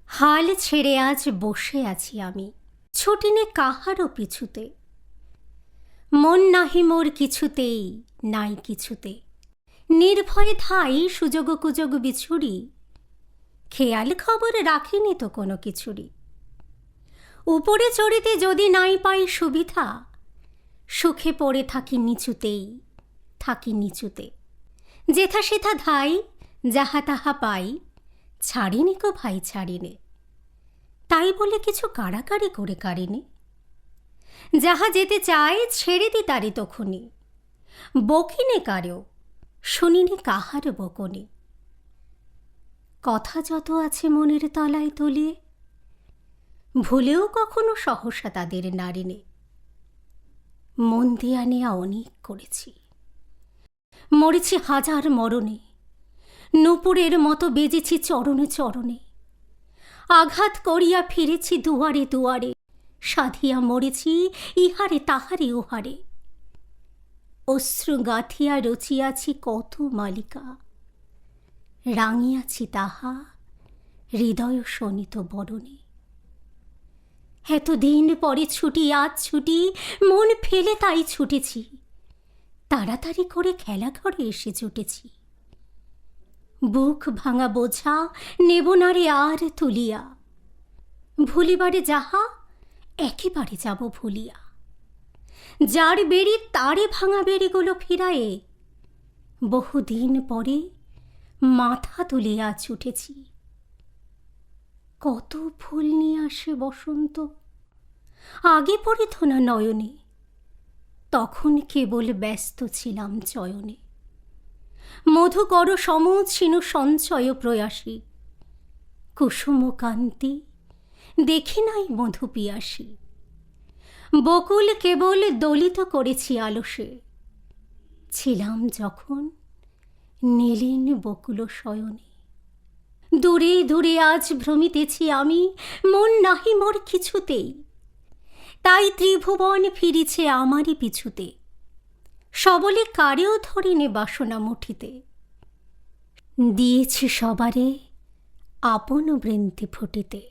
হাল ছেড়ে আজ বসে আছি আমি, ছুটিনে কাহারও পিছুতে। মন নাহি মোর কিছুতেই, নাই কিছুতে। নির্ভয়ে ধাই সুযোগ কুযোগ বিছুরি, খেয়াল খবর রাখিনি তো কোনো কিছুরই। উপরে চড়িতে যদি নাই পাই সুবিধা, সুখে পড়ে থাকি নিচুতেই, থাকি নিচুতে। যেথা সেথা ধাই, যাহা তাহা পাই, ছাড়িনি কো ভাই ছাড়িনে। তাই বলে কিছু কাড়াকাড়ি করে কাড়িনি। যাহা যেতে চায় ছেড়ে দি তারি তখনই, বকিনে কারেও, শুনিনি কাহার বকনি। কথা যত আছে মনের তলায় তলিয়ে, ভুলেও কখনো সহসা তাদের নাড়িনে। মন দিয়া নেয়া অনেক করেছি, মরেছি হাজার মরণে, নূপুরের মতো বেজেছি চরণে চরণে। আঘাত করিয়া ফিরেছি দুয়ারে দুয়ারে, সাধিয়া মরেছি ইহারে তাহারে ওহারে। অশ্রু গাঁথিয়া রচিয়াছি কত মালিকা, রাঙিয়াছি তাহা হৃদয় শোণিত বরণে। এতদিন পরে ছুটি আজ ছুটি, মন ফেলে তাই ছুটেছি, তাড়াতাড়ি করে খেলাঘরে এসে জুটেছি। বুক ভাঙা বোঝা নেব না রে আর তুলিয়া, ভুলিবারে যাহা একেবারে যাব ভুলিয়া। যার বেড়ি তারে ভাঙা বেড়িগুলো ফিরায়ে, বহুদিন পরে মাথা তুলিয়া ছুটেছি। কত ফুল নিয়ে আসে বসন্ত, আগে পড়িত না নয়নে, তখন কেবল ব্যস্ত ছিলাম চয়নে। মধুকর সমছিন সঞ্চয় প্রয়াসী, কুসুম কান্তি দেখি নাই মধু পিয়াসী। বকুল কেবল দলিত করেছি আলসে, ছিলাম যখন নীলিন বকুল শয়নে। দূরে দূরে আজ ভ্রমিতেছি আমি, মন নাহি মোর কিছুতেই, তাই ত্রিভুবন ফিরিছে আমারই পিছুতে। সবলে কারেও ধরিনে বাসনা মুঠিতে, দিয়েছি সবারে আপন বৃন্তি ফুটিতে।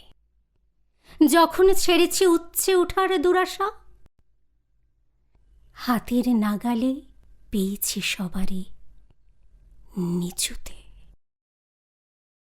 যখন ছেড়েছি উচ্চে উঠার দুরাশা, হাতের নাগালে পেয়েছি সবারে নিচুতে।